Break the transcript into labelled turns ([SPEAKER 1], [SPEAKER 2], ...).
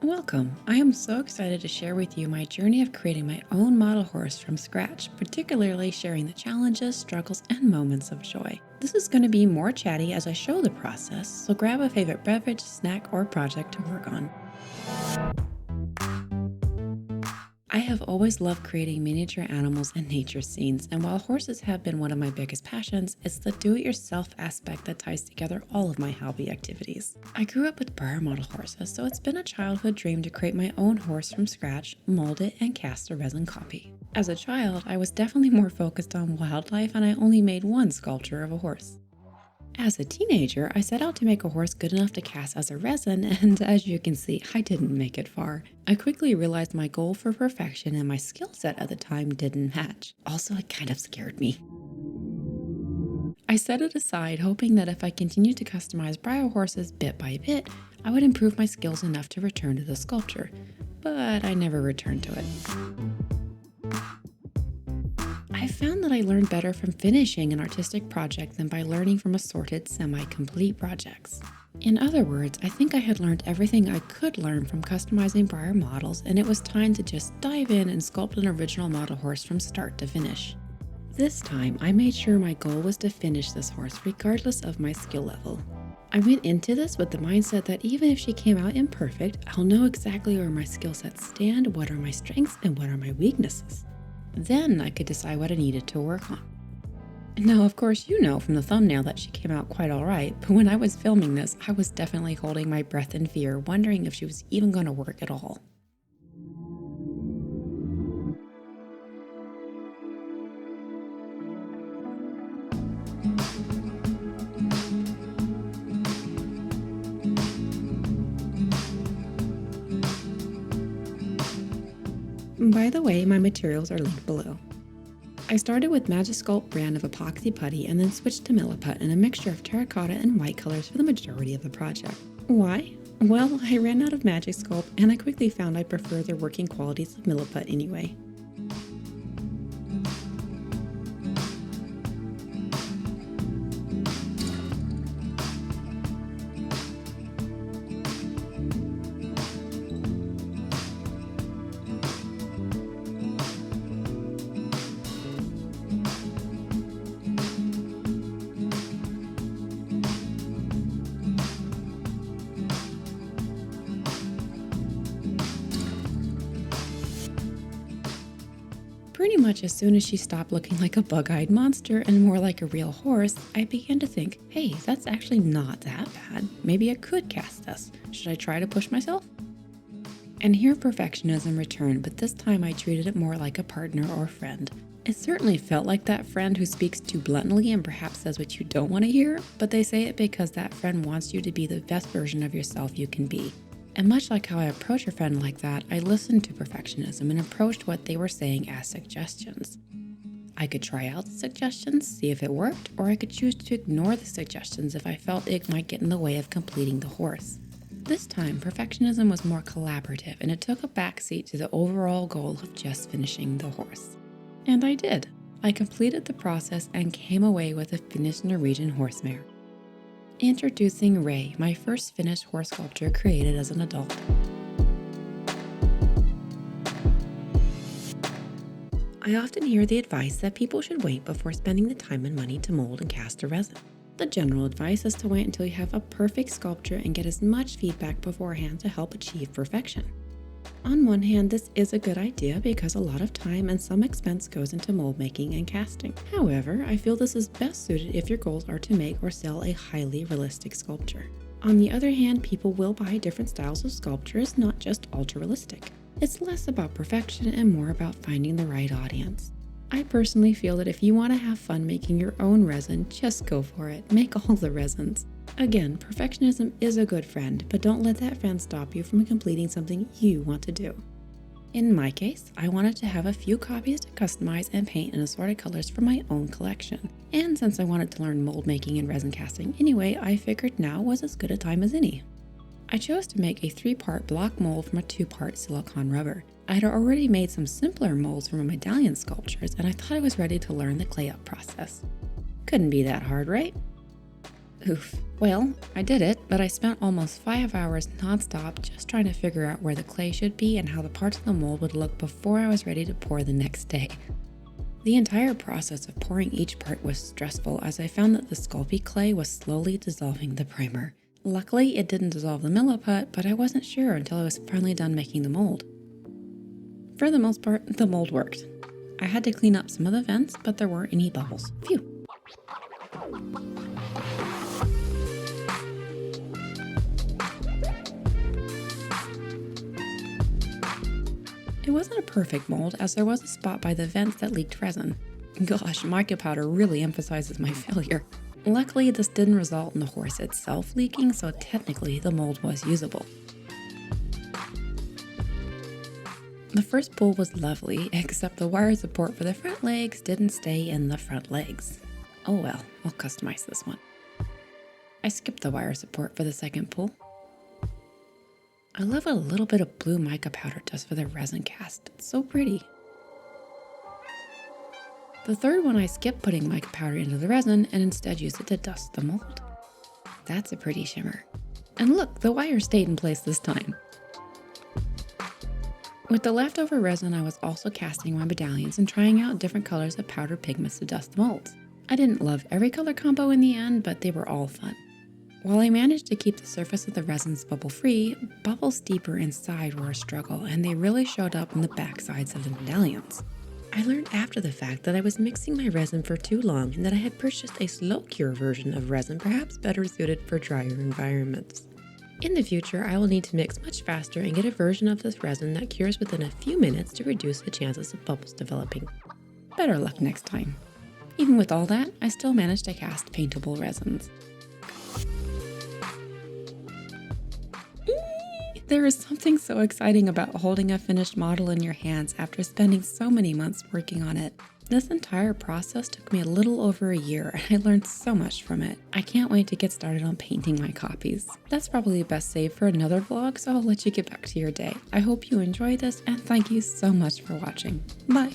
[SPEAKER 1] Welcome. I am so excited to share with you my journey of creating my own model horse from scratch, particularly sharing the challenges, struggles, and moments of joy. This is going to be more chatty as I show the process, so grab a favorite beverage, snack, or project to work on. I have always loved creating miniature animals and nature scenes, and while horses have been one of my biggest passions, it's the do-it-yourself aspect that ties together all of my hobby activities. I grew up with Breyer model horses, so it's been a childhood dream to create my own horse from scratch, mold it, and cast a resin copy. As a child, I was definitely more focused on wildlife, and I only made one sculpture of a horse. As a teenager, I set out to make a horse good enough to cast as a resin, and as you can see, I didn't make it far. I quickly realized my goal for perfection and my skill set at the time didn't match. Also, it kind of scared me. I set it aside, hoping that if I continued to customize Breyer horses bit by bit, I would improve my skills enough to return to the sculpture. But I never returned to it. I found that I learned better from finishing an artistic project than by learning from assorted semi-complete projects. In other words, I think I had learned everything I could learn from customizing Breyer models, and it was time to just dive in and sculpt an original model horse from start to finish. This time, I made sure my goal was to finish this horse regardless of my skill level. I went into this with the mindset that even if she came out imperfect, I'll know exactly where my skill sets stand, what are my strengths, and what are my weaknesses. Then I could decide what I needed to work on. Now, of course, you know from the thumbnail that she came out quite alright, but when I was filming this, I was definitely holding my breath in fear, wondering if she was even going to work at all. By the way, my materials are linked below. I started with Sculpt brand of epoxy putty and then switched to Milliput in a mixture of terracotta and white colors for the majority of the project. Why? Well, I ran out of Sculpt and I quickly found I prefer the working qualities of Milliput anyway. Pretty much as soon as she stopped looking like a bug-eyed monster and more like a real horse, I began to think, hey, that's actually not that bad. Maybe I could cast this. Should I try to push myself? And here perfectionism returned, but this time I treated it more like a partner or friend. It certainly felt like that friend who speaks too bluntly and perhaps says what you don't want to hear, but they say it because that friend wants you to be the best version of yourself you can be. And much like how I approach a friend like that, I listened to perfectionism and approached what they were saying as suggestions. I could try out the suggestions, see if it worked, or I could choose to ignore the suggestions if I felt it might get in the way of completing the horse. This time, perfectionism was more collaborative and it took a backseat to the overall goal of just finishing the horse. And I did. I completed the process and came away with a finished Norwegian horse mare. Introducing Ray, my first finished horse sculpture created as an adult. I often hear the advice that people should wait before spending the time and money to mold and cast a resin. The general advice is to wait until you have a perfect sculpture and get as much feedback beforehand to help achieve perfection. On one hand, this is a good idea because a lot of time and some expense goes into mold making and casting. However, I feel this is best suited if your goals are to make or sell a highly realistic sculpture. On the other hand, people will buy different styles of sculptures, not just ultra realistic. It's less about perfection and more about finding the right audience. I personally feel that if you want to have fun making your own resin, just go for it. Make all the resins. Again, perfectionism is a good friend, but don't let that friend stop you from completing something you want to do. In my case, I wanted to have a few copies to customize and paint in assorted colors for my own collection. And since I wanted to learn mold making and resin casting anyway, I figured now was as good a time as any. I chose to make a 3-part block mold from a 2-part silicone rubber. I had already made some simpler molds for my medallion sculptures, and I thought I was ready to learn the clay up process. Couldn't be that hard, right? Oof. Well, I did it, but I spent almost 5 hours nonstop just trying to figure out where the clay should be and how the parts of the mold would look before I was ready to pour the next day. The entire process of pouring each part was stressful as I found that the Sculpey clay was slowly dissolving the primer. Luckily, it didn't dissolve the Milliput, but I wasn't sure until I was finally done making the mold. For the most part, the mold worked. I had to clean up some of the vents, but there weren't any bubbles. Phew. It wasn't a perfect mold as there was a spot by the vents that leaked resin. Gosh, mica powder really emphasizes my failure. Luckily, this didn't result in the horse itself leaking, so technically the mold was usable. The first pull was lovely, except the wire support for the front legs didn't stay in the front legs. Oh well, I'll customize this one. I skipped the wire support for the second pull. I love what a little bit of blue mica powder does for the resin cast. It's so pretty. The third one I skipped putting mica powder into the resin and instead used it to dust the mold. That's a pretty shimmer. And look, the wire stayed in place this time. With the leftover resin, I was also casting my medallions and trying out different colors of powdered pigments to dust the molds. I didn't love every color combo in the end, but they were all fun. While I managed to keep the surface of the resins bubble-free, bubbles deeper inside were a struggle, and they really showed up on the back sides of the medallions. I learned after the fact that I was mixing my resin for too long and that I had purchased a slow cure version of resin perhaps better suited for drier environments. In the future, I will need to mix much faster and get a version of this resin that cures within a few minutes to reduce the chances of bubbles developing. Better luck next time. Even with all that, I still managed to cast paintable resins. There is something so exciting about holding a finished model in your hands after spending so many months working on it. This entire process took me a little over a year and I learned so much from it. I can't wait to get started on painting my copies. That's probably best saved for another vlog, so I'll let you get back to your day. I hope you enjoyed this and thank you so much for watching. Bye!